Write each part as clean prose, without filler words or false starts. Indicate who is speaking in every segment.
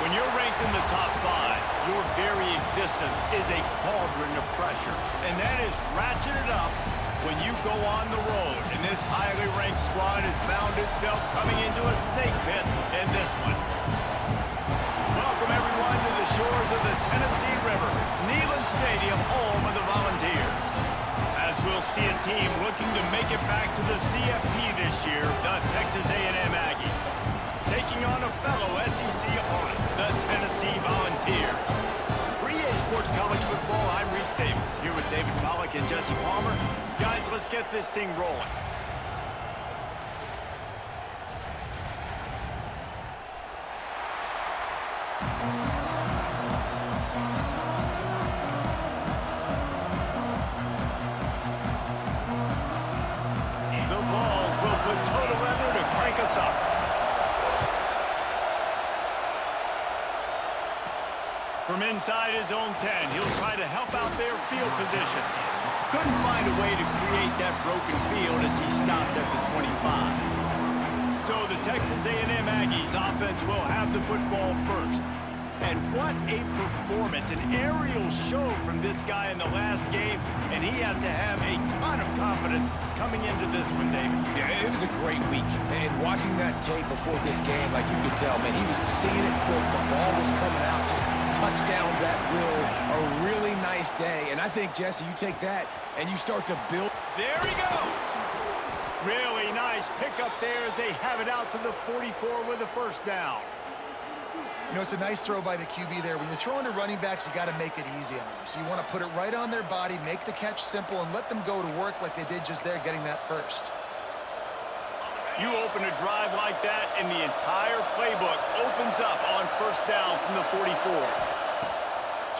Speaker 1: When you're ranked in the top 5, your very existence is a cauldron of pressure. And that is ratcheted up when you go on the road. And this highly ranked squad has found itself coming into a snake pit in this one. Welcome, everyone, to the shores of the Tennessee River, Neyland Stadium, home of the Volunteers. As we'll see a team looking to make it back to the CFP this year, the Texas A&M Aggies, taking on a fellow SEC opponent, the Tennessee Volunteers. For EA Sports College Football, I'm Reese Davis, here with David Pollack and Jesse Palmer. Guys, let's get this thing rolling. The Vols will put total leather to crank us up. From inside his own 10, he'll try to help out their field position. Couldn't find a way to create that broken field as he stopped at the 25. So the Texas A&M Aggies offense will have the football first. And what a performance, an aerial show from this guy in the last game, and he has to have a ton of confidence coming into this one, David.
Speaker 2: Yeah, it was a great week. And watching that tape before this game, like you could tell, man, he was seeing it quick. The ball was coming out, just touchdowns at will. A really nice day. And I think, Jesse, you take that and you start to build.
Speaker 1: There he goes. Really nice pickup there as they have it out to the 44 with a first down.
Speaker 3: You know, it's a nice throw by the QB there. When you're throwing to running backs, you got to make it easy on them. So you want to put it right on their body, make the catch simple, and let them go to work like they did just there, getting that first.
Speaker 1: You open a drive like that, and the entire playbook opens up on first down from the 44.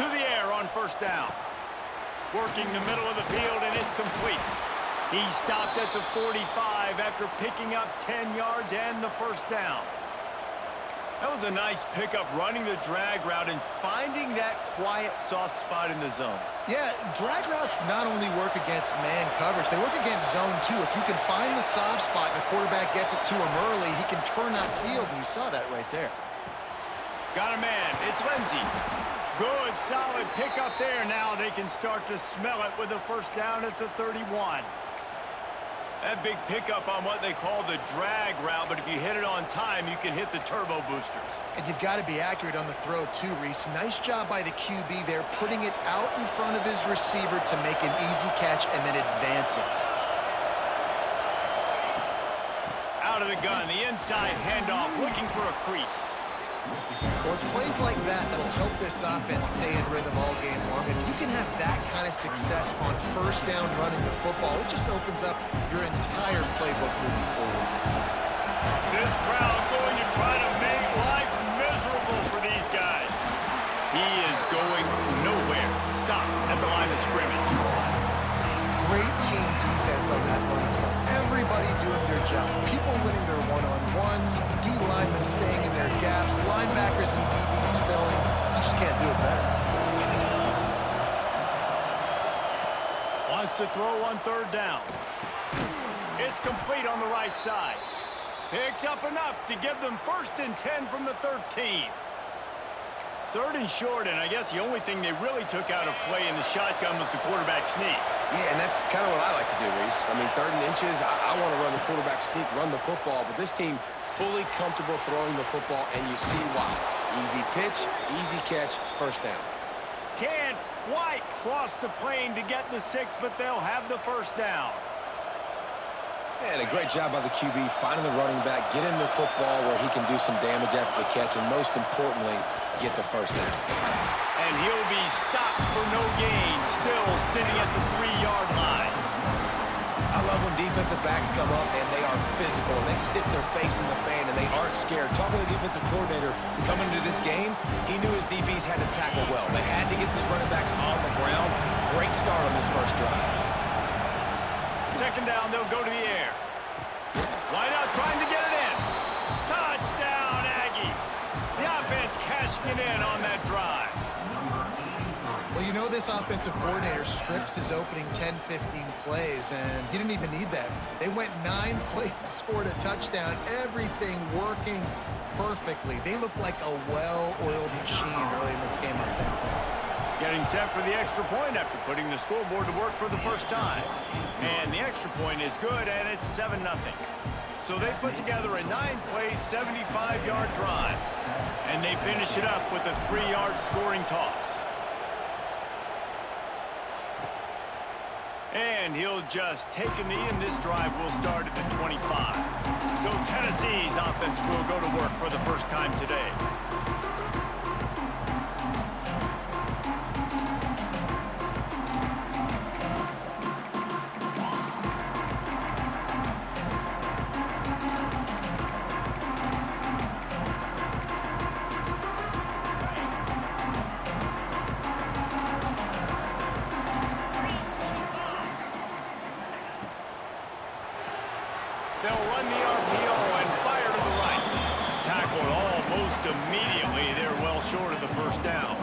Speaker 1: To the air on first down. Working the middle of the field, and it's complete. He stopped at the 45 after picking up 10 yards and the first down. That was a nice pickup, running the drag route and finding that quiet, soft spot in the zone.
Speaker 3: Yeah, drag routes not only work against man coverage, they work against zone too. If you can find the soft spot and the quarterback gets it to him early, he can turn that field, and you saw that right there.
Speaker 1: Got a man. It's Lindsey. Good, solid pickup there. Now they can start to smell it with a first down at the 31. That big pickup on what they call the drag route, but if you hit it on time, you can hit the turbo boosters.
Speaker 3: And you've got to be accurate on the throw too, Reese. Nice job by the QB there, putting it out in front of his receiver to make an easy catch and then advance it.
Speaker 1: Out of the gun, the inside handoff, looking for a crease.
Speaker 3: Well, it's plays like that that'll help this offense stay in rhythm all game long. If you can have that kind of success on first down running the football, it just opens up your entire playbook moving forward.
Speaker 1: This crowd going to try to make life miserable for these guys. He is going nowhere. Stop at the line of scrimmage.
Speaker 3: Great team defense on that run play. Everybody doing their job. People winning their one-on-ones, D linemen staying in their gaps, linebackers and DBs filling. You just can't do it better.
Speaker 1: Wants to throw on third down. It's complete on the right side. Picks up enough to give them first and 10 from the 13. Third and short, and I guess the only thing they really took out of play in the shotgun was the quarterback sneak.
Speaker 2: Yeah, and that's kind of what I like to do, Reese. I mean, 3rd and inches, I want to run the quarterback sneak, run the football, but this team fully comfortable throwing the football, and you see why. Easy pitch, easy catch, first down.
Speaker 1: Can't quite cross the plane to get the 6, but they'll have the first down.
Speaker 2: And a great job by the QB, finding the running back, get him the football where he can do some damage after the catch, and most importantly, get the first down.
Speaker 1: And he'll be stopped for no gain, still sitting at the 3-yard line.
Speaker 2: I love when defensive backs come up and they are physical and they stick their face in the fan and they aren't scared. Talking to the defensive coordinator coming into this game, he knew his DBs had to tackle well. They had to get these running backs on the ground. Great start on this first drive.
Speaker 1: Second down, they'll go to the air. Wide out, trying to get it in. Touchdown, Aggie. The offense cashing it in on that drive.
Speaker 3: Well, you know this offensive coordinator scripts his opening 10, 15 plays, and he didn't even need that. They went 9 plays and scored a touchdown. Everything working perfectly. They look like a well-oiled machine early in this game offensively.
Speaker 1: Getting set for the extra point after putting the scoreboard to work for the first time. And the extra point is good, and it's 7-0. So they put together a 9-play, 75-yard drive. And they finish it up with a 3-yard scoring toss. And he'll just take a knee, and this drive will start at the 25. So Tennessee's offense will go to work for the first time today. They'll run the RPO and fire to the right. Tackled almost immediately. They're well short of the first down.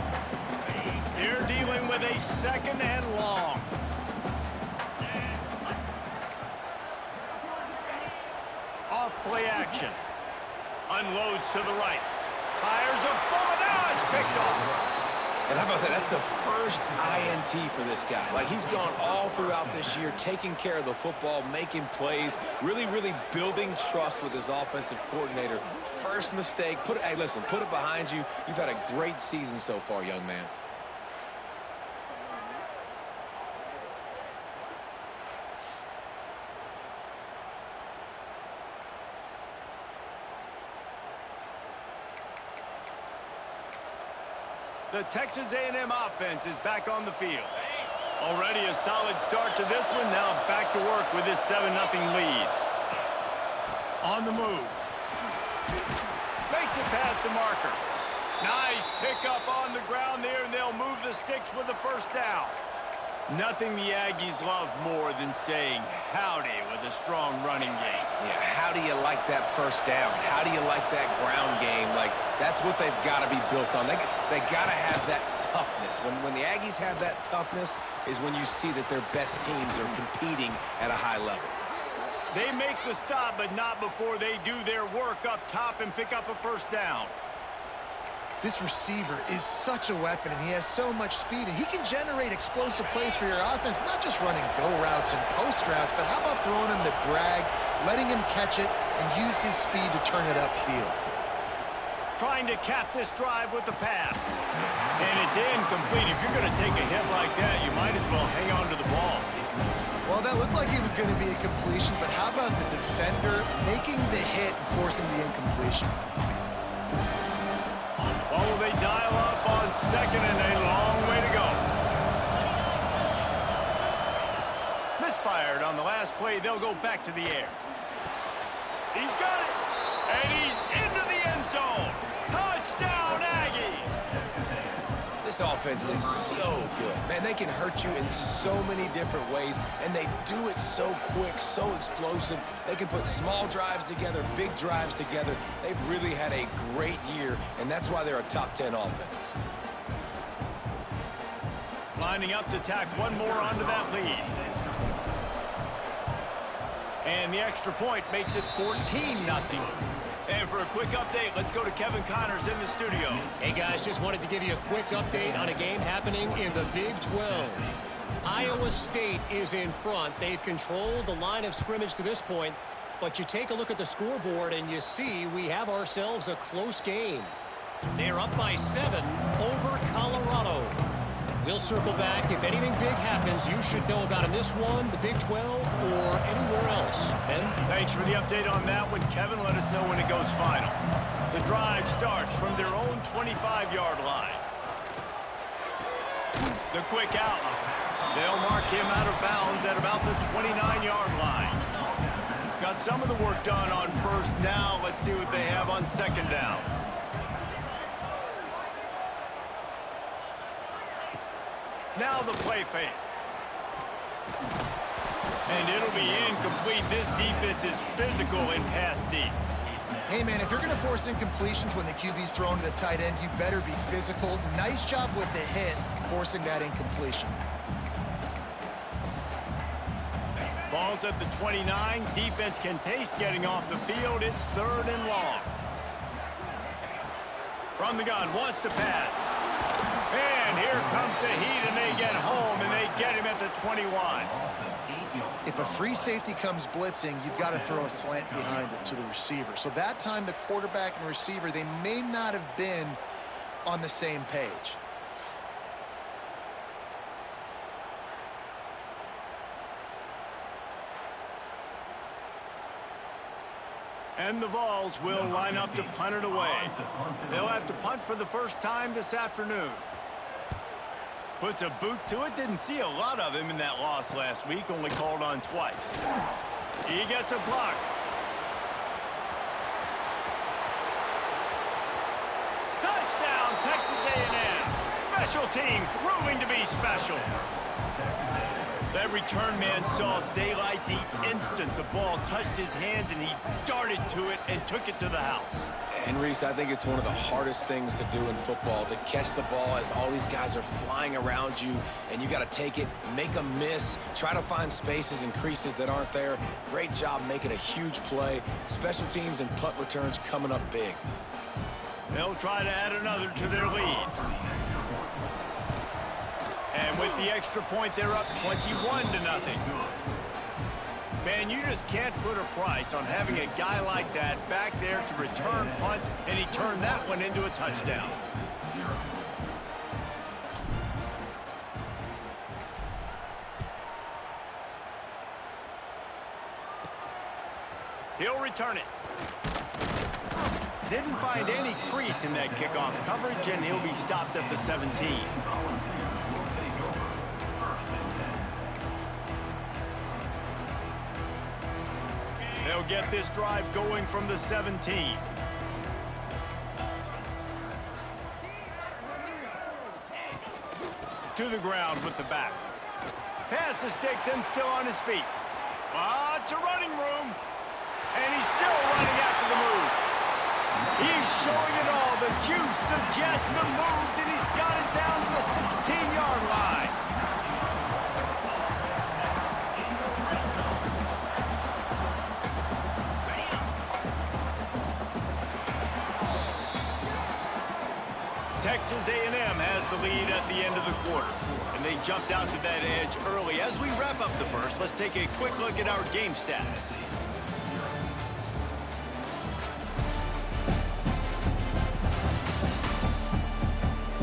Speaker 1: They're dealing with a 2nd and long. Off play action. Unloads to the right. Fires a ball. Now it's picked off.
Speaker 2: And how about that? That's the first INT for this guy. Like, he's gone all throughout this year, taking care of the football, making plays, really, really building trust with his offensive coordinator. First mistake. Hey, listen, put it behind you. You've had a great season so far, young man.
Speaker 1: The Texas A&M offense is back on the field. Already a solid start to this one. Now back to work with this 7-0 lead. On the move. Makes it past the marker. Nice pickup on the ground there, and they'll move the sticks with the first down. Nothing the Aggies love more than saying howdy with a strong running game.
Speaker 2: Yeah, how do you like that first down? How do you like that ground game? Like, that's what they've got to be built on. They got to have that toughness. When the Aggies have that toughness is when you see that their best teams are competing at a high level.
Speaker 1: They make the stop, but not before they do their work up top and pick up a first down.
Speaker 3: This receiver is such a weapon, and he has so much speed, and he can generate explosive plays for your offense, not just running go routes and post routes, but how about throwing him the drag, letting him catch it, and use his speed to turn it upfield.
Speaker 1: Trying to cap this drive with the pass. And it's incomplete. If you're going to take a hit like that, you might as well hang on to the ball.
Speaker 3: Well, that looked like it was going to be a completion, but how about the defender making the hit and forcing the incompletion?
Speaker 1: Oh, they dial up on 2nd and a long way to go. Misfired on the last play. They'll go back to the air. He's got it. And he's into the end zone. Touchdown, Aggies.
Speaker 2: This offense is so good. Man, they can hurt you in so many different ways, and they do it so quick, so explosive. They can put small drives together, big drives together. They've really had a great year, and that's why they're a top 10 offense.
Speaker 1: Lining up to tack one more onto that lead. And the extra point makes it 14-0. And for a quick update, let's go to Kevin Connors in the studio.
Speaker 4: Hey, guys, just wanted to give you a quick update on a game happening in the Big 12. Iowa State is in front. They've controlled the line of scrimmage to this point, but you take a look at the scoreboard and you see we have ourselves a close game. They're up by 7 over Colorado. We'll circle back. If anything big happens, you should know about in this one, the Big 12, or anywhere else. Ben?
Speaker 1: Thanks for the update on that one, Kevin. Let us know when it goes final. The drive starts from their own 25-yard line. The quick out. They'll mark him out of bounds at about the 29-yard line. Got some of the work done on first down. Let's see what they have on 2nd down. Now the play fake. And it'll be incomplete. This defense is physical in pass deep.
Speaker 3: Hey, man, if you're going to force incompletions when the QB's thrown to the tight end, you better be physical. Nice job with the hit, forcing that incompletion.
Speaker 1: Ball's at the 29. Defense can taste getting off the field. It's 3rd and long. From the gun, wants to pass. And here comes the heat, and they get home, and they get him at the 21.
Speaker 3: If a free safety comes blitzing, you've got to throw a slant behind it to the receiver. So that time, the quarterback and receiver, they may not have been on the same page.
Speaker 1: And the Vols will line up to punt it away. They'll have to punt for the first time this afternoon. Puts a boot to it. Didn't see a lot of him in that loss last week. Only called on twice. He gets a block. Touchdown, Texas A&M. Special teams proving to be special. That return man saw daylight the instant the ball touched his hands, and he darted to it and took it to the house.
Speaker 2: And Reese, I think it's one of the hardest things to do in football, to catch the ball as all these guys are flying around you, and you got to take it, make a miss, try to find spaces and creases that aren't there. Great job making a huge play. Special teams and punt returns coming up big.
Speaker 1: They'll try to add another to their lead. And with the extra point, they're up 21-0. Man, you just can't put a price on having a guy like that back there to return punts, and he turned that one into a touchdown. He'll return it. Didn't find any crease in that kickoff coverage, and he'll be stopped at the 17. They'll get this drive going from the 17. To the ground with the back. Pass the sticks and still on his feet. It's a running room. And he's still running after the move. He's showing it all. The juice, the jets, the moves, and he's got it down to the 16-yard line. Texas A&M has the lead at the end of the quarter, and they jumped out to that edge early. As we wrap up the first, let's take a quick look at our game stats.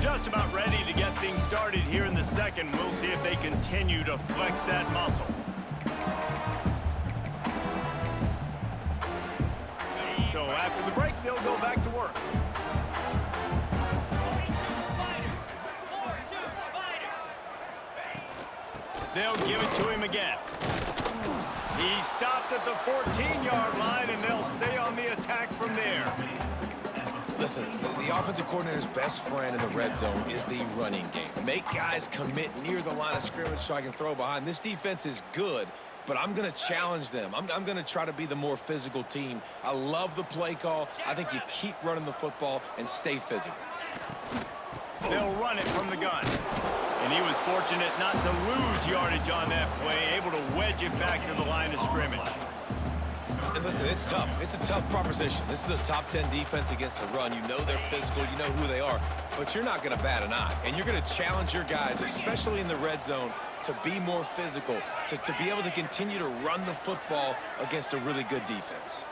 Speaker 1: Just about ready to get things started here in the second. We'll see if they continue to flex that muscle. So after the break, they'll go back to work. They'll give it to him again. He stopped at the 14-yard line, and they'll stay on the attack from there.
Speaker 2: Listen, the offensive coordinator's best friend in the red zone is the running game. Make guys commit near the line of scrimmage so I can throw behind. This defense is good, but I'm going to challenge them. I'm going to try to be the more physical team. I love the play call. I think you keep running the football and stay physical.
Speaker 1: They'll run it from the gun. And he was fortunate not to lose yardage on that play, able to wedge it back to the line of scrimmage.
Speaker 2: And listen, it's tough. It's a tough proposition. This is the top 10 defense against the run. You know they're physical. You know who they are. But you're not going to bat an eye. And you're going to challenge your guys, especially in the red zone, to be more physical, to be able to continue to run the football against a really good defense.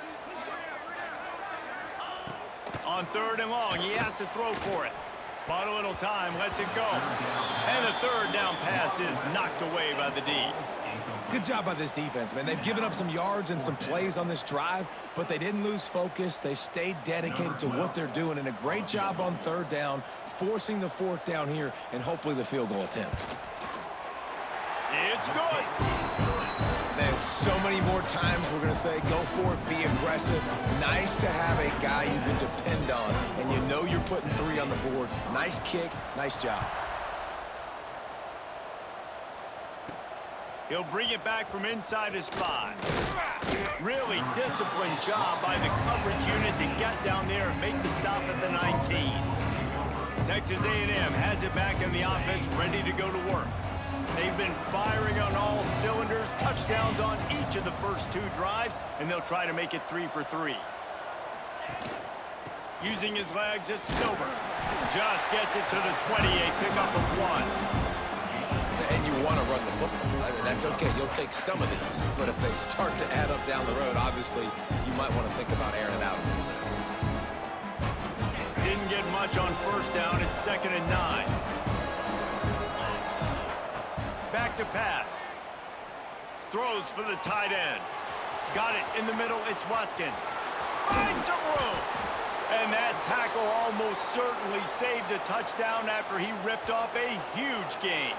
Speaker 1: On 3rd and long, he has to throw for it. But a little time, lets it go. And the 3rd down pass is knocked away by the D.
Speaker 2: Good job by this defense, man. They've given up some yards and some plays on this drive, but they didn't lose focus. They stayed dedicated to what they're doing, and a great job on 3rd down, forcing the 4th down here, and hopefully the field goal attempt.
Speaker 1: It's good.
Speaker 2: Man, so many more times we're going to say, go for it, be aggressive. Nice to have a guy you can depend on, and you know you're putting 3 on the board. Nice kick, nice job.
Speaker 1: He'll bring it back from inside his 5. Really disciplined job by the coverage unit to get down there and make the stop at the 19. Texas A&M has it back in the offense, ready to go to work. They've been firing on all cylinders, touchdowns on each of the first 2 drives, and they'll try to make it 3 for 3. Using his legs, it's Silver. Just gets it to the 28, pickup of 1.
Speaker 2: And you want to run the football. I mean, that's okay. You'll take some of these. But if they start to add up down the road, obviously, you might want to think about airing it out a little bit.
Speaker 1: Didn't get much on first down. It's 2nd and 9. Back to pass. Throws for the tight end. Got it in the middle. It's Watkins. Finds some room. And that tackle almost certainly saved a touchdown after he ripped off a huge gain.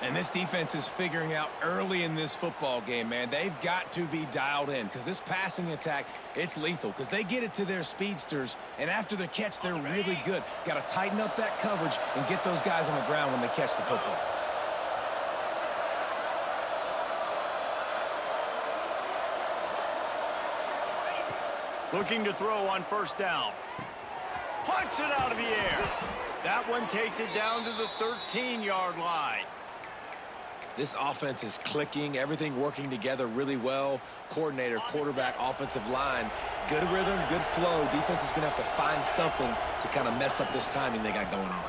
Speaker 2: And this defense is figuring out early in this football game, man. They've got to be dialed in because this passing attack, it's lethal because they get it to their speedsters, and after the catch, they're really good. Got to tighten up that coverage and get those guys on the ground when they catch the football.
Speaker 1: Looking to throw on first down. Plucks it out of the air. That one takes it down to the 13-yard line.
Speaker 2: This offense is clicking, everything working together really well. Coordinator, quarterback, offensive line, good rhythm, good flow. Defense is going to have to find something to kind of mess up this timing they got going on.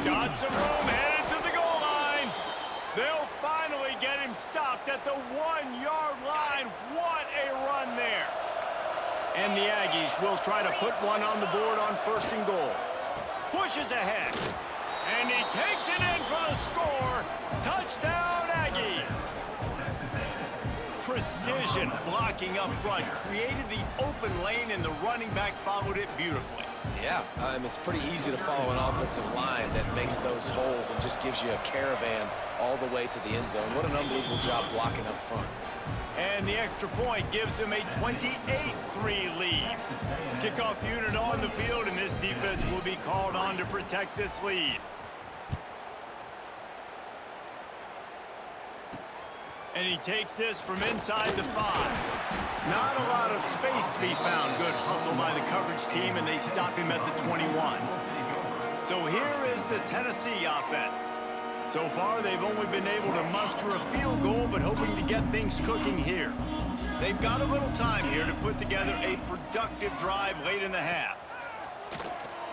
Speaker 1: Got some room, headed to the goal line. They'll finally get him stopped at the 1-yard line. What a run there. And the Aggies will try to put one on the board on 1st and goal. Pushes ahead. And he takes it in for the score. Touchdown, Aggies. Precision blocking up front created the open lane, and the running back followed it beautifully.
Speaker 2: Yeah, it's pretty easy to follow an offensive line that makes those holes and just gives you a caravan all the way to the end zone. What an unbelievable job blocking up front.
Speaker 1: And the extra point gives them a 28-3 lead. Kickoff unit on the field, and this defense will be called on to protect this lead. And he takes this from inside the 5. Not a lot of space to be found. Good hustle by the coverage team, and they stop him at the 21. So here is the Tennessee offense. So far, they've only been able to muster a field goal, but hoping to get things cooking here. They've got a little time here to put together a productive drive late in the half.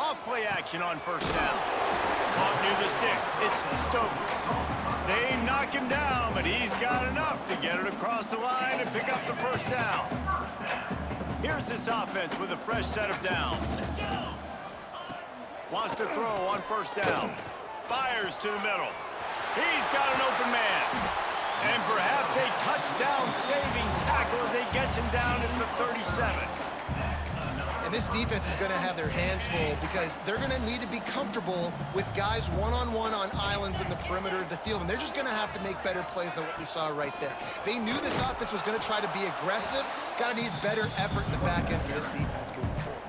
Speaker 1: Off-play action on first down. Caught near the sticks. It's Stokes. They knock him down, but he's got enough to get it across the line and pick up the first down. Here's this offense with a fresh set of downs. Wants to throw on first down. Fires to the middle. He's got an open man. And perhaps a touchdown-saving tackle as he gets him down at the 37.
Speaker 3: And this defense is going to have their hands full because they're going to need to be comfortable with guys one-on-one on islands in the perimeter of the field. And they're just going to have to make better plays than what we saw right there. They knew this offense was going to try to be aggressive. Got to need better effort in the back end for this defense moving forward.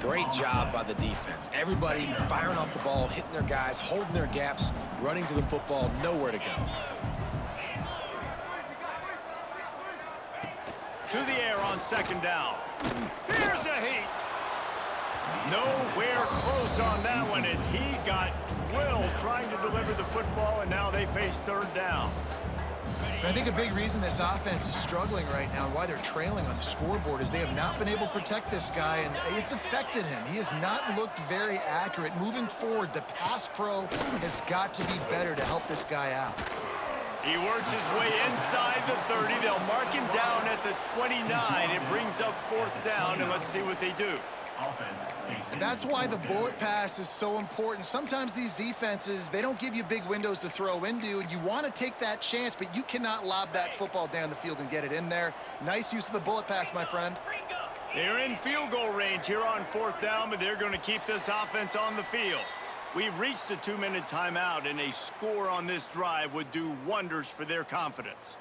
Speaker 2: Great job by the defense. Everybody firing off the ball, hitting their guys, holding their gaps, running to the football, nowhere to go.
Speaker 1: To the air on second down. Here's a heat. Nowhere close on that one as he got drilled trying to deliver the football, and now they face third down.
Speaker 3: I think a big reason this offense is struggling right now and why they're trailing on the scoreboard is they have not been able to protect this guy, and it's affected him. He has not looked very accurate. Moving forward, the pass pro has got to be better to help this guy out.
Speaker 1: He works his way inside the 30. They'll mark him down at the 29. It brings up fourth down, and let's see what they do.
Speaker 3: That's why the bullet pass is so important. Sometimes these defenses, they don't give you big windows to throw into, and you want to take that chance, but you cannot lob that football down the field and get it in there. Nice use of the bullet pass, my friend.
Speaker 1: They're in field goal range here on fourth down, but they're going to keep this offense on the field. We've reached the 2-minute timeout, and a score on this drive would do wonders for their confidence.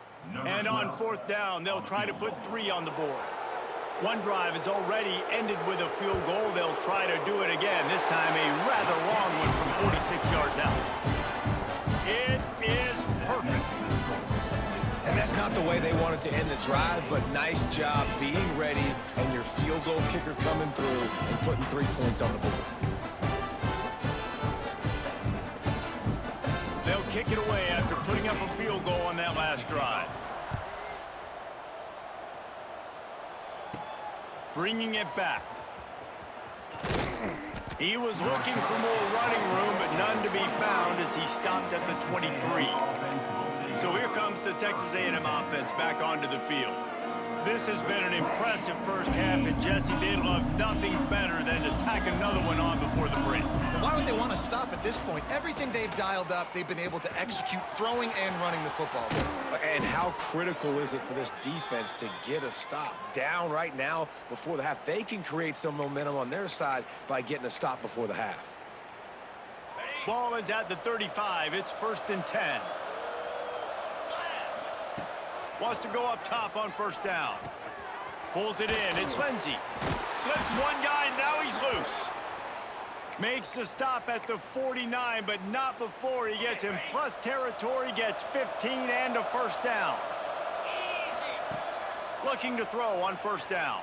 Speaker 1: And on fourth down, they'll try to put 3 on the board. One drive has already ended with a field goal. They'll try to do it again, this time a rather long one from 46 yards out. It is perfect.
Speaker 2: And that's not the way they wanted to end the drive, but nice job being ready and your field goal kicker coming through and putting 3 points on the board.
Speaker 1: They'll kick it away after putting up a field goal on that last drive. bringing it back. He was looking for more running room, but none to be found as he stopped at the 23. So here comes the Texas A&M offense back onto the field. This has been an impressive first half, and Jesse, they'd love nothing better than to tack another one on before the break.
Speaker 3: And why would they want to stop at this point? Everything they've dialed up, they've been able to execute throwing and running the football.
Speaker 2: And how critical is it for this defense to get a stop down right now before the half? They can create some momentum on their side by getting a stop before the half.
Speaker 1: Ball is at the 35. It's 1st and 10. Wants to go up top on first down. Pulls it in. It's Lindsey. Slips one guy. Now he's loose. Makes the stop at the 49, but not before he gets in plus territory. Gets 15 and a first down. Looking to throw on first down.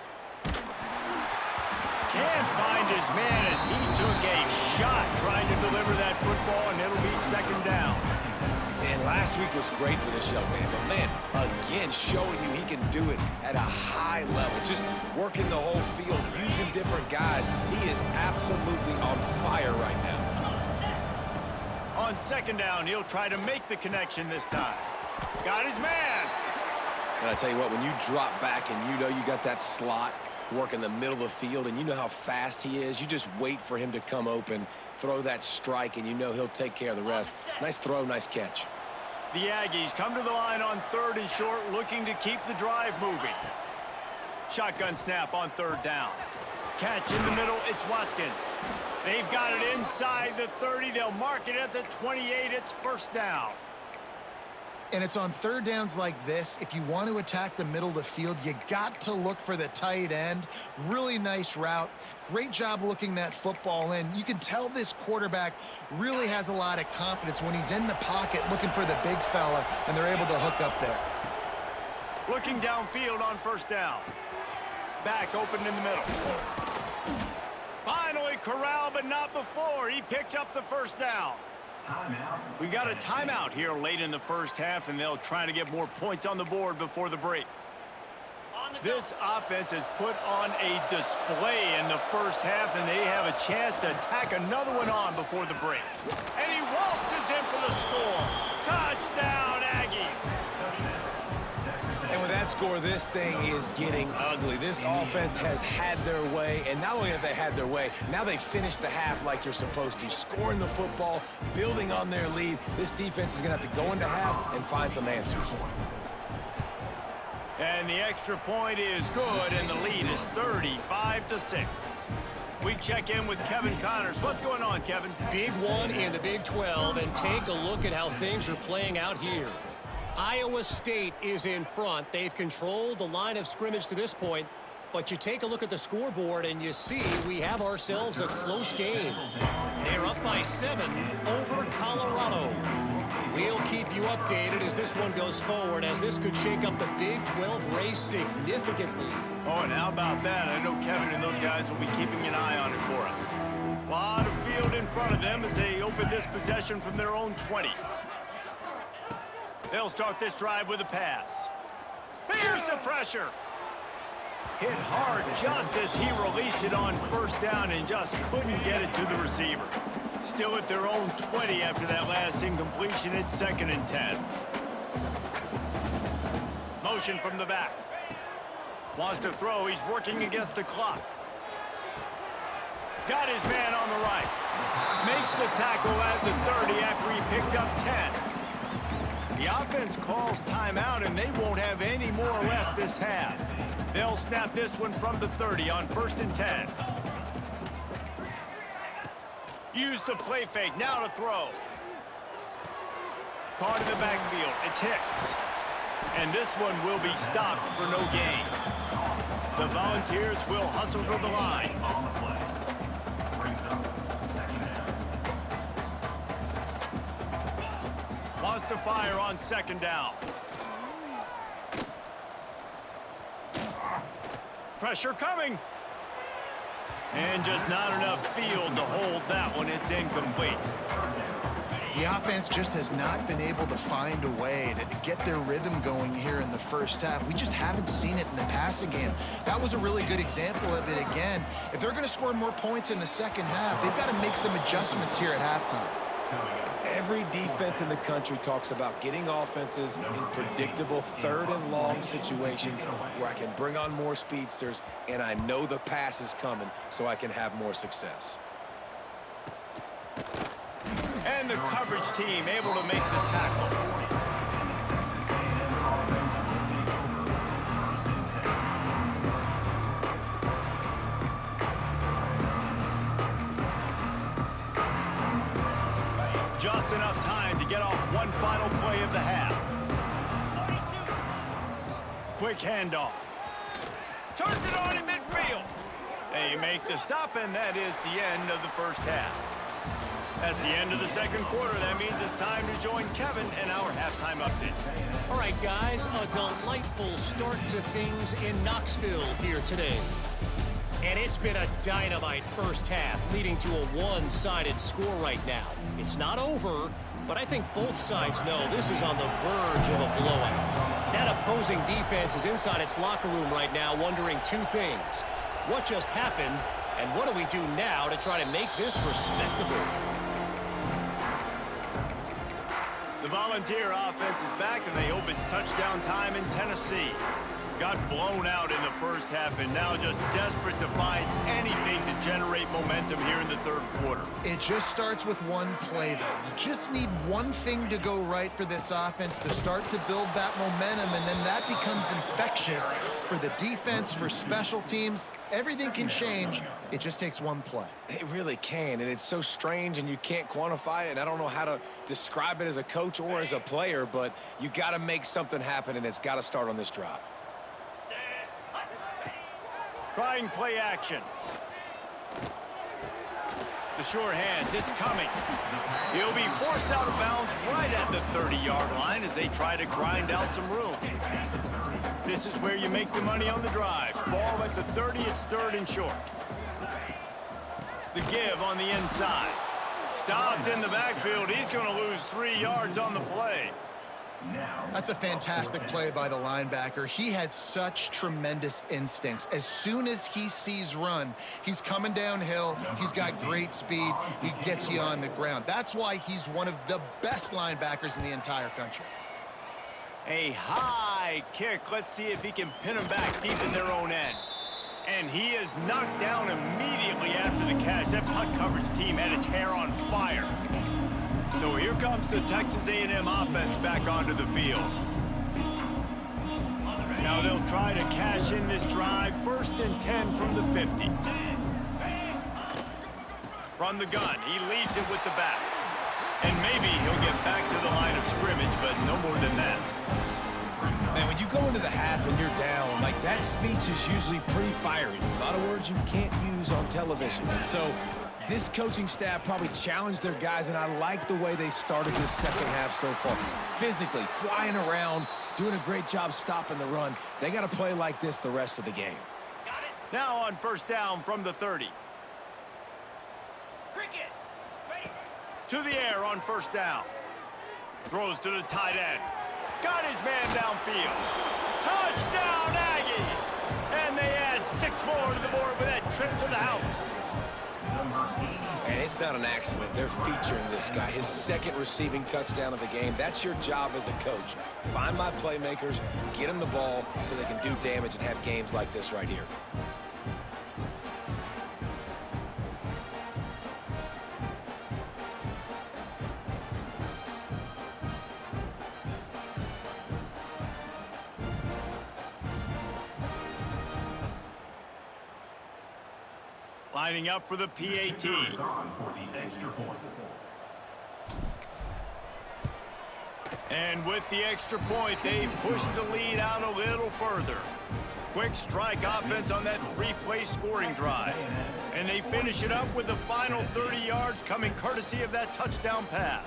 Speaker 1: Can't find his man as he took a shot trying to deliver that football, and it'll be 2nd down.
Speaker 2: And last week was great for this young man, but man, again, showing you he can do it at a high level. Just working the whole field, using different guys. He is absolutely on fire right now.
Speaker 1: On 2nd down, he'll try to make the connection this time. Got his man.
Speaker 2: And I tell you what, when you drop back and you know you got that slot work in the middle of the field and you know how fast he is, you just wait for him to come open, throw that strike, and you know he'll take care of the rest. Nice throw, nice catch.
Speaker 1: The Aggies come to the line on 3rd and short, looking to keep the drive moving. Shotgun snap on 3rd down. Catch in the middle, it's Watkins. They've got it inside the 30. They'll mark it at the 28. It's 1st down.
Speaker 3: And it's on 3rd downs like this. If you want to attack the middle of the field, you got to look for the tight end. Really nice route. Great job looking that football in. You can tell this quarterback really has a lot of confidence when he's in the pocket looking for the big fella, and they're able to hook up there.
Speaker 1: Looking downfield on 1st down. Back open in the middle. Finally corralled, but not before. He picked up the 1st down. We got a timeout here late in the first half, and they'll try to get more points on the board before the break. This offense has put on a display in the first half, and they have a chance to tack another one on before the break. And he waltzes in for the score. Touchdown, Aggies.
Speaker 2: And with that score, this thing is getting ugly. This offense has had their way, and not only have they had their way, now they finished the half like you're supposed to, scoring the football, building on their lead. This defense is going to have to go into half and find some answers.
Speaker 1: And the extra point is good, and the lead is 35-6. We check in with Kevin Connors. What's going on, Kevin?
Speaker 4: Big one in the Big 12, and take a look at how things are playing out here. Iowa State is in front. They've controlled the line of scrimmage to this point, but you take a look at the scoreboard and you see we have ourselves a close game. They're up by 7 over Colorado. We'll keep you updated as this one goes forward, as this could shake up the Big 12 race significantly.
Speaker 1: Oh, and how about that? I know Kevin and those guys will be keeping an eye on it for us. A lot of field in front of them as they open this possession from their own 20. They'll start this drive with a pass. Here's the pressure. Hit hard just as he released it on 1st down and just couldn't get it to the receiver. Still at their own 20 after that last incompletion. It's 2nd and 10. Motion from the back. Wants to throw. He's working against the clock. Got his man on the right. Makes the tackle at the 30 after he picked up 10. The offense calls timeout, and they won't have any more left this half. They'll snap this one from the 30 on 1st and 10. Use the play fake. Now to throw. Caught in the backfield. It's Hicks. And this one will be stopped for no gain. The Volunteers will hustle to the line. Wants to fire on 2nd down. Pressure coming. And just not enough field to hold that one. It's incomplete.
Speaker 3: The offense just has not been able to find a way to get their rhythm going here in the first half. We just haven't seen it in the passing game. That was a really good example of it again. If they're going to score more points in the second half, they've got to make some adjustments here at halftime.
Speaker 2: Every defense in the country talks about getting offenses in predictable third and long situations where I can bring on more speedsters and I know the pass is coming so I can have more success.
Speaker 1: And the coverage team able to make the tackle. Just enough time to get off one final play of the half. Quick handoff. Turns it on in midfield. They make the stop, and that is the end of the first half. That's the end of the second quarter. That means it's time to join Kevin in our halftime update.
Speaker 4: All right, guys, a delightful start to things in Knoxville here today. And it's been a dynamite first half, leading to a one-sided score right now. It's not over, but I think both sides know this is on the verge of a blowout. That opposing defense is inside its locker room right now wondering two things. What just happened, and what do we do now to try to make this respectable?
Speaker 1: The Volunteer offense is back, and they hope it's touchdown time in Tennessee. Got blown out in the first half and now just desperate to find anything to generate momentum here in the third quarter.
Speaker 3: It just starts with one play, though. You just need one thing to go right for this offense to start to build that momentum, and then that becomes infectious for the defense, for special teams. Everything can change. It just takes one play.
Speaker 2: It really can, and it's so strange and you can't quantify it, and I don't know how to describe it as a coach or as a player, but you got to make something happen, and it's got to start on this drive.
Speaker 1: Trying play action. The sure hands, it's Cummings. He'll be forced out of bounds right at the 30-yard line as they try to grind out some room. This is where you make the money on the drive. Ball at the 30, it's third and short. The give on the inside. Stopped in the backfield. He's going to lose 3 yards on the play.
Speaker 3: That's a fantastic play by the linebacker. He has such tremendous instincts. As soon as he sees run, he's coming downhill. He's got great speed. He gets you on the ground. That's why he's one of the best linebackers in the entire country.
Speaker 1: A high kick. Let's see if he can pin him back deep in their own end. And he is knocked down immediately after the catch. That punt coverage team had its hair on fire. So here comes the Texas A&M offense back onto the field. Now they'll try to cash in this drive. 1st and 10 from the 50. From the gun, he leads it with the back. And maybe he'll get back to the line of scrimmage, but no more than that.
Speaker 2: Man, when you go into the half and you're down, like that speech is usually pre-fiery. A lot of words you can't use on television. And so this coaching staff probably challenged their guys, and I like the way they started this second half so far. Physically, flying around, doing a great job stopping the run. They got to play like this the rest of the game.
Speaker 1: Now on 1st down from the 30.
Speaker 5: Cricket. Ready.
Speaker 1: To the air on 1st down. Throws to the tight end. Got his man downfield. Touchdown, Aggies! And they add 6 more to the board with that trip to the house.
Speaker 2: And it's not an accident. They're featuring this guy. His 2nd receiving touchdown of the game. That's your job as a coach. Find my playmakers, get them the ball so they can do damage and have games like this right here.
Speaker 1: Lining up for the PAT. And with the extra point, they push the lead out a little further. Quick strike offense on that 3-play scoring drive. And they finish it up with the final 30 yards coming courtesy of that touchdown pass.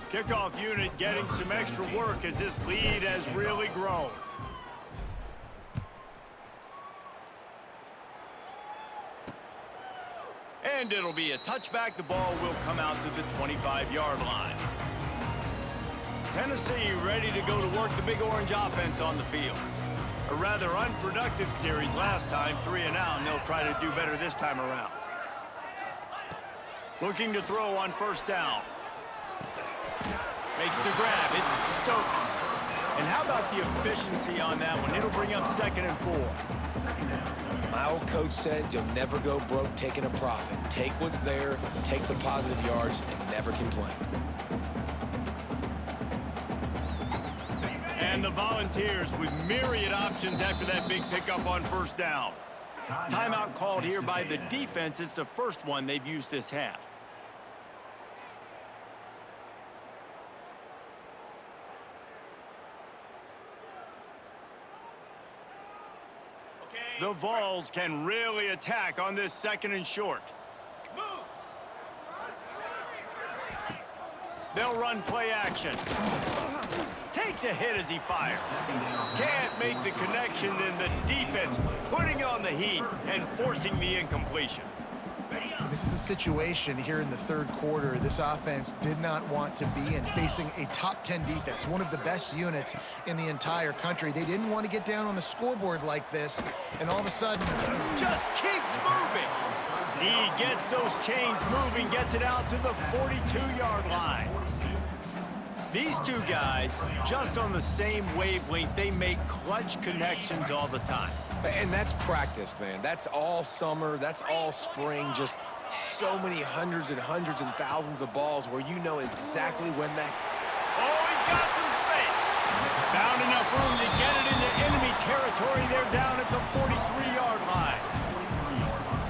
Speaker 1: Kickoff unit getting some extra work as this lead has really grown. And it'll be a touchback. The ball will come out to the 25-yard line. Tennessee ready to go to work the Big Orange offense on the field. A rather unproductive series last time, 3 and out, and they'll try to do better this time around. Looking to throw on first down. Makes the grab. It's Stokes. And how about the efficiency on that one? It'll bring up 2nd and 4.
Speaker 2: My old coach said you'll never go broke taking a profit. Take what's there, take the positive yards, and never complain.
Speaker 1: And the Volunteers with myriad options after that big pickup on first down. Timeout called here by the defense. It's the first one they've used this half. The Vols can really attack on this 2nd and short. They'll run play action. Takes a hit as he fires. Can't make the connection, and the defense putting on the heat and forcing the incompletion.
Speaker 3: This is a situation here in the third quarter this offense did not want to be in, facing a top 10 defense, one of the best units in the entire country. They didn't want to get down on the scoreboard like this, and all of a sudden,
Speaker 1: just keeps moving. He gets those chains moving, gets it out to the 42-yard line. These two guys, just on the same wavelength, they make clutch connections all the time.
Speaker 2: And that's practiced, man. That's all summer. That's all spring. Just so many hundreds and hundreds and thousands of balls where you know exactly when that...
Speaker 1: Oh, he's got some space. Found enough room to get it into enemy territory. They're down at the 43-yard line.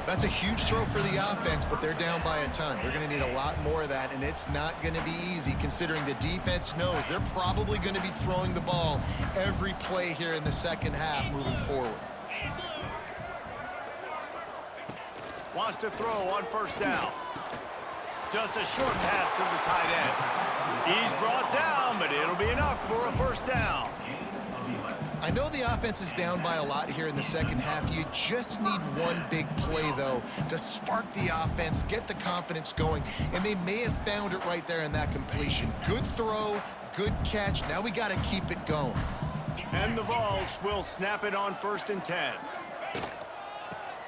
Speaker 3: that's a huge throw for the offense, but they're down by a ton. They're going to need a lot more of that, and it's not going to be easy considering the defense knows they're probably going to be throwing the ball every play here in the second half moving forward.
Speaker 1: Wants to throw on first down. Just a short pass to the tight end. He's brought down, but it'll be enough for a first down.
Speaker 3: I know the offense is down by a lot here in the second half. You just need one big play, though, to spark the offense, get the confidence going, and they may have found it right there in that completion. Good throw, good catch. Now we got to keep it going.
Speaker 1: And the Vols will snap it on 1st and 10.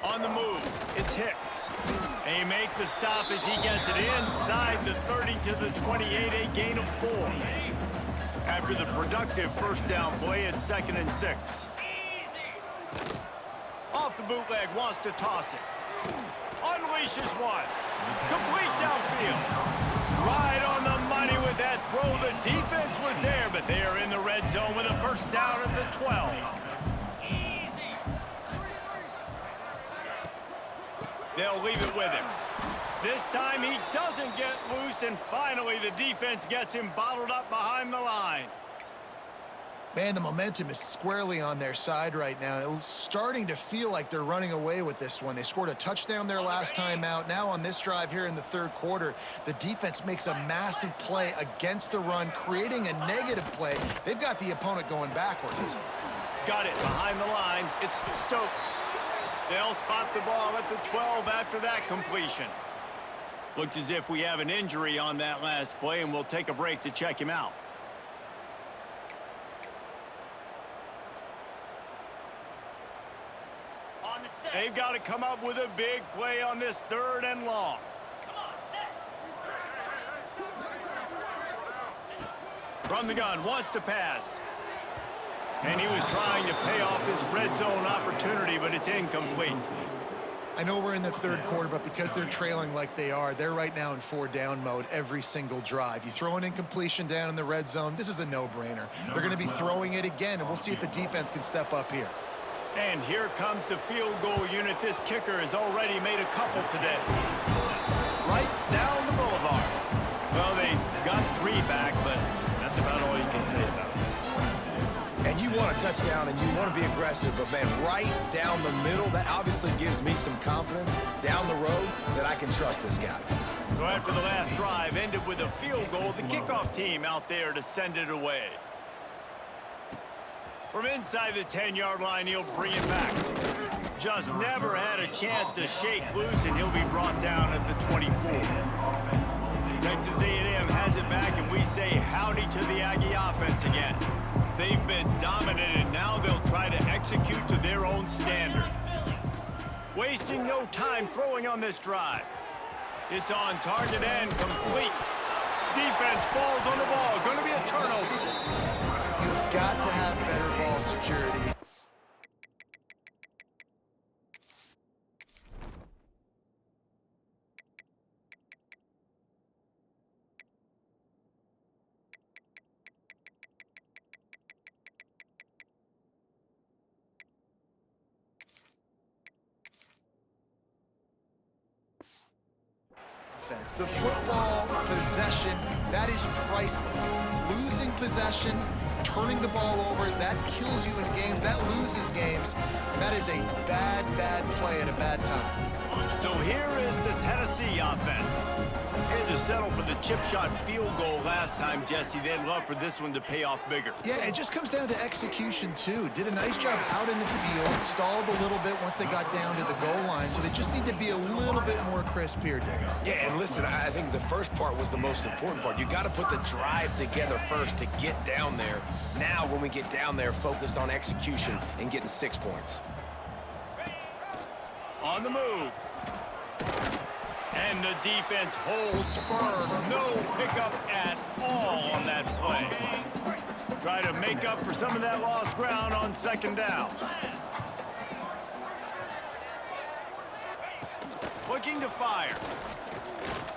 Speaker 1: On the move, it's Hicks. They make the stop as he gets it inside the 30 to the 28, a gain of 4. After the productive first down play, it's 2nd and 6. Off the bootleg, wants to toss it. Unleashes one. Complete downfield. Right on the money with that throw. The defense was there, but they are in the red zone with a first down at the 12. They'll leave it with him. This time he doesn't get loose, and finally the defense gets him bottled up behind the line.
Speaker 3: Man, the momentum is squarely on their side right now. It's starting to feel like they're running away with this one. They scored a touchdown their last time out. Now on this drive here in the third quarter, the defense makes a massive play against the run, creating a negative play. They've got the opponent going backwards.
Speaker 1: Got it behind the line. It's Stokes. They'll spot the ball at the 12 after that completion. Looks as if we have an injury on that last play, and we'll take a break to check him out. They've got to come up with a big play on this 3rd and long. From the gun, wants to pass. And he was trying to pay off this red zone opportunity, but it's incomplete.
Speaker 3: I know we're in the third quarter, but because they're trailing like they are, they're right now in 4-down mode every single drive. You throw an incompletion down in the red zone, this is a no-brainer. They're going to be throwing it again, and we'll see if the defense can step up here.
Speaker 1: And here comes the field goal unit. This kicker has already made a couple today. Right down the boulevard. Well, they got 3 back, but that's about all you can say about it.
Speaker 2: And you want a touchdown and you want to be aggressive, but man, right down the middle, that obviously gives me some confidence down the road that I can trust this guy.
Speaker 1: So after the last drive ended with a field goal, the kickoff team out there to send it away. From inside the 10-yard line, he'll bring it back. Just never had a chance to shake loose, and he'll be brought down at the 24. Texas A&M has it back, and we say howdy to the Aggie offense again. They've been dominant, and now they'll try to execute to their own standard. Wasting no time throwing on this drive. It's on target and complete. Defense falls on the ball. Going to be a turnover.
Speaker 3: You've got to have better ball security. The football possession, that is priceless. Losing possession, turning the ball over, that kills you in games, that loses games. That is a bad, bad play at a bad time.
Speaker 1: So here is the Tennessee offense. Had to settle for the chip shot field goal last time, Jesse. They'd love for this one to pay off bigger.
Speaker 3: Yeah, it just comes down to execution, too. Did a nice job out in the field, stalled a little bit once they got down to the goal line, so they just need to be a little bit more crisp here, Dave.
Speaker 2: Yeah, and listen, I think the first part was the most important part. You got to put the drive together first to get down there. Now, when we get down there, focus on execution and getting 6 points.
Speaker 1: On the move. And the defense holds firm. No pickup at all on that play. Try to make up for some of that lost ground on second down. Looking to fire.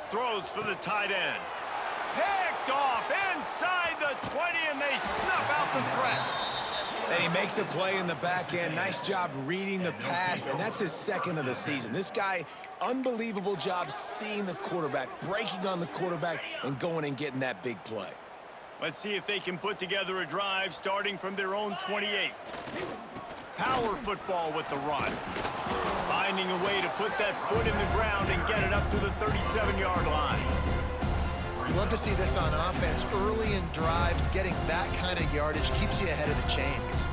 Speaker 1: Throws for the tight end. Picked off inside the 20, and they snuff out the threat.
Speaker 2: And he makes a play in the back end. Nice job reading the pass, and that's his second of the season. This guy, unbelievable job seeing the quarterback, breaking on the quarterback, and going and getting that big play.
Speaker 1: Let's see if they can put together a drive starting from their own 28. Power football with the run. Finding a way to put that foot in the ground and get it up to the 37-yard line.
Speaker 3: You love to see this on offense. Early in drives, getting that kind of yardage keeps you ahead of the chains.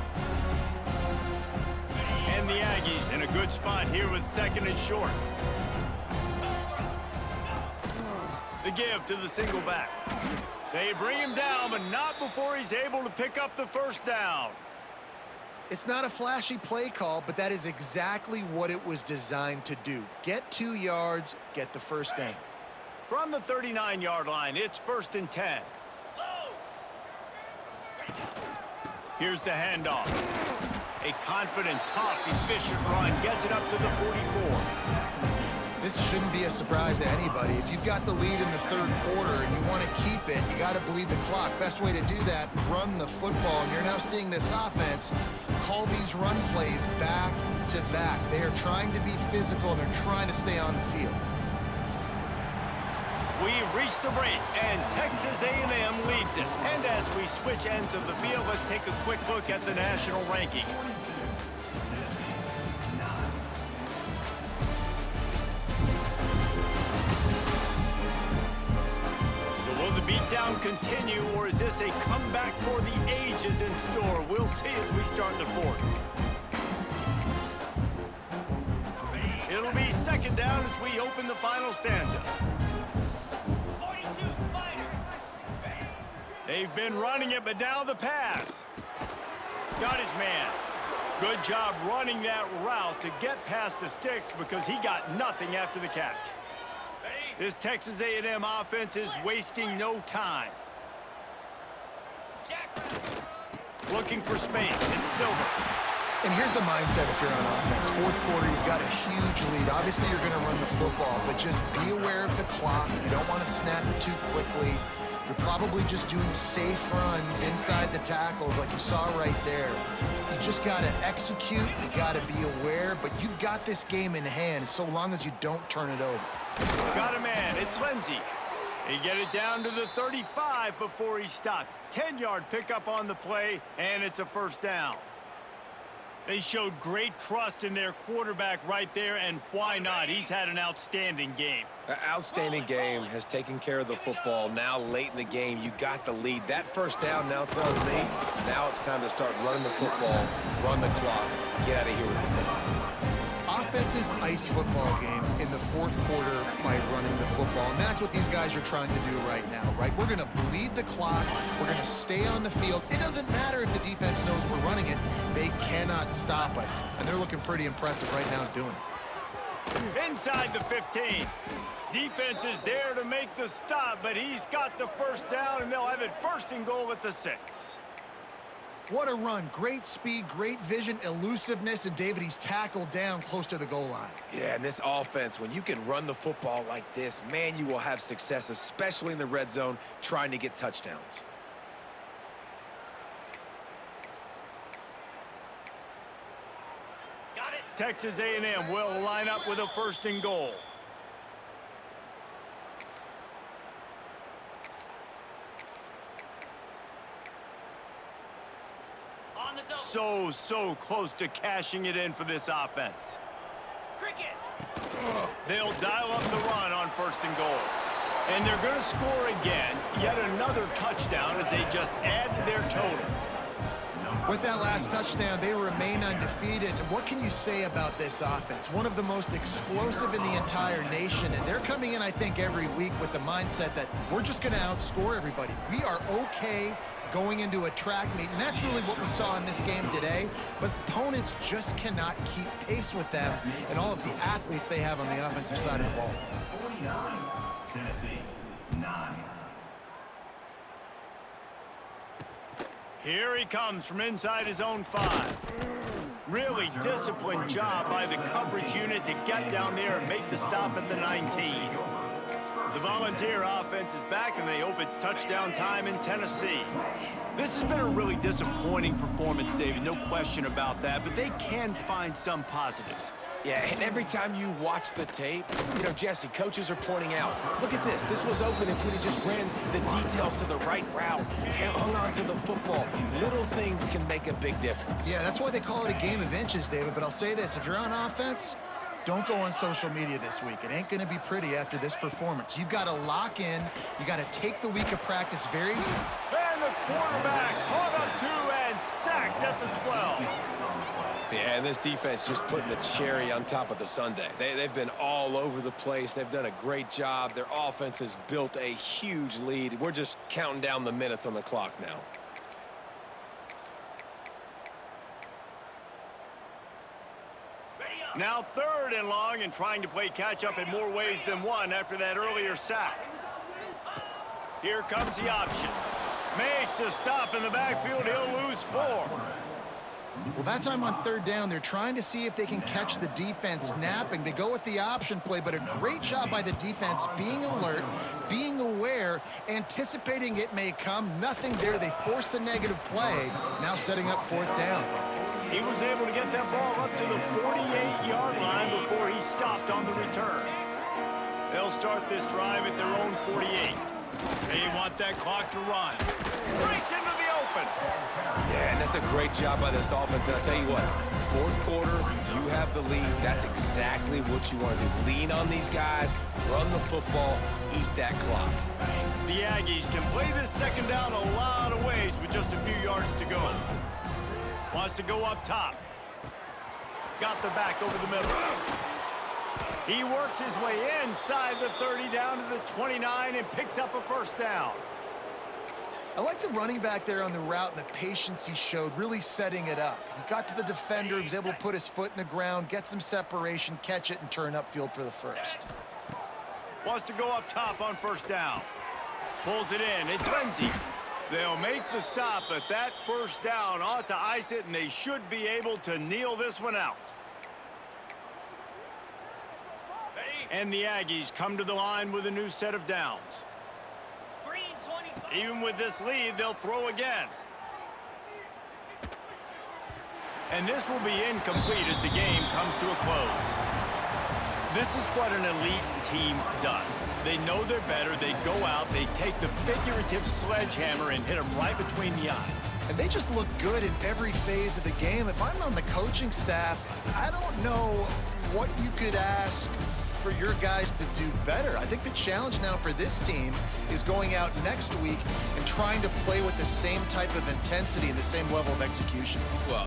Speaker 1: And the Aggies in a good spot here with second and short. The give to the single back. They bring him down, but not before he's able to pick up the first down.
Speaker 3: It's not a flashy play call, but that is exactly what it was designed to do. Get 2 yards, get the first down.
Speaker 1: From the 39-yard line, it's 1st and 10. Here's the handoff. A confident, tough, efficient run gets it up to the 44.
Speaker 3: This shouldn't be a surprise to anybody. If you've got the lead in the third quarter and you want to keep it, you got to bleed the clock. Best way to do that, run the football. And you're now seeing this offense call these run plays back to back. They are trying to be physical, and they're trying to stay on the field.
Speaker 1: We've reached the break, and Texas A&M leads it. And as we switch ends of the field, let's take a quick look at the national rankings. So will the beatdown continue, or is this a comeback for the ages in store? We'll see as we start the fourth. It'll be second down as we open the final stanza. They've been running it, but now the pass. Got his man. Good job running that route to get past the sticks because he got nothing after the catch. This Texas A&M offense is wasting no time. Looking for space. It's Silver.
Speaker 3: And here's the mindset if you're on offense. Fourth quarter, you've got a huge lead. Obviously, you're going to run the football, but just be aware of the clock. You don't want to snap it too quickly. You're probably just doing safe runs inside the tackles like you saw right there. You just got to execute. You got to be aware, but you've got this game in hand so long as you don't turn it over.
Speaker 1: Got a man. It's Lindsey. He get it down to the 35 before he stopped. 10-yard pickup on the play, and it's a first down. They showed great trust in their quarterback right there, and why not? He's had an outstanding game.
Speaker 2: An outstanding game, has taken care of the football. Now late in the game, you got the lead. That first down now tells me Now it's time to start running the football, run the clock, get out of here with the ball.
Speaker 3: Offenses ice football games in the fourth quarter by running the football, and that's what these guys are trying to do right now, right? We're going to bleed the clock. We're going to stay on the field. It doesn't matter if the defense knows we're running it. They cannot stop us, and they're looking pretty impressive right now doing it.
Speaker 1: Inside the 15. Defense is there to make the stop, but he's got the first down, and they'll have it first and goal at the 6.
Speaker 3: What a run. Great speed, great vision, elusiveness, and David, he's tackled down close to the goal line.
Speaker 2: Yeah, and this offense, when you can run the football like this, man, you will have success, especially in the red zone, trying to get touchdowns.
Speaker 1: Got it. Texas A&M will line up with a first and goal. So close to cashing it in for this offense. Cricket. They'll dial up the run on first and goal. And they're going to score again. Yet another touchdown as they just add to their total.
Speaker 3: With that last touchdown, they remain undefeated. And what can you say about this offense? One of the most explosive in the entire nation. And they're coming in, I think, every week with the mindset that we're just going to outscore everybody. We are okay going into a track meet, and that's really what we saw in this game today. But opponents just cannot keep pace with them and all of the athletes they have on the offensive side of the ball.
Speaker 5: 49, Tennessee, 9.
Speaker 1: Here he comes from inside his own 5. Really disciplined job by the coverage unit to get down there and make the stop at the 19. The Volunteer offense is back, and they hope it's touchdown time in Tennessee. This has been a really disappointing performance, David, no question about that, but they can find some positives.
Speaker 2: Yeah, and every time you watch the tape, you know, Jesse, coaches are pointing out, look at this. This was open if we'd have just ran the details to the right route, hung on to the football. Little things can make a big difference.
Speaker 3: Yeah, that's why they call it a game of inches, David. But I'll say this, if you're on offense, don't go on social media this week. It ain't going to be pretty after this performance. You've got to lock in. You got to take the week of practice very seriously.
Speaker 1: And the quarterback caught up to and sacked at the 12.
Speaker 2: Yeah, and this defense just putting the cherry on top of the sundae. They've been all over the place. They've done a great job. Their offense has built a huge lead. We're just counting down the minutes on the clock now.
Speaker 1: Now 3rd and long, and trying to play catch-up in more ways than one after that earlier sack. Here comes the option. Makes a stop in the backfield. He'll lose 4.
Speaker 3: Well, that time on 3rd down, they're trying to see if they can catch the defense napping. They go with the option play, but a great job by the defense being alert, being aware, anticipating it may come. Nothing there. They forced a negative play, now setting up 4th down.
Speaker 1: He was able to get that ball up to the 48-yard line before he stopped on the return. They'll start this drive at their own 48. They want that clock to run. Breaks into the open.
Speaker 2: Yeah, and that's a great job by this offense. And I'll tell you what, 4th quarter, you have the lead. That's exactly what you want to do. Lean on these guys, run the football, eat that clock.
Speaker 1: The Aggies can play this 2nd down a lot of ways with just a few yards to go. Wants to go up top. Got the back over the middle. He works his way inside the 30 down to the 29 and picks up a 1st down.
Speaker 3: I like the running back there on the route and the patience he showed, really setting it up. He got to the defender, he was able to put his foot in the ground, get some separation, catch it, and turn upfield for the 1st.
Speaker 1: Wants to go up top on 1st down. Pulls it in. It's Lindsey. They'll make the stop, but that 1st down ought to ice it, and they should be able to kneel this one out. And the Aggies come to the line with a new set of downs. Even with this lead, they'll throw again. And this will be incomplete as the game comes to a close. This is what an elite team does. They know they're better. They go out, they take the figurative sledgehammer and hit them right between the eyes.
Speaker 3: And they just look good in every phase of the game. If I'm on the coaching staff, I don't know what you could ask for your guys to do better. I think the challenge now for this team is going out next week and trying to play with the same type of intensity and the same level of execution.
Speaker 2: Well,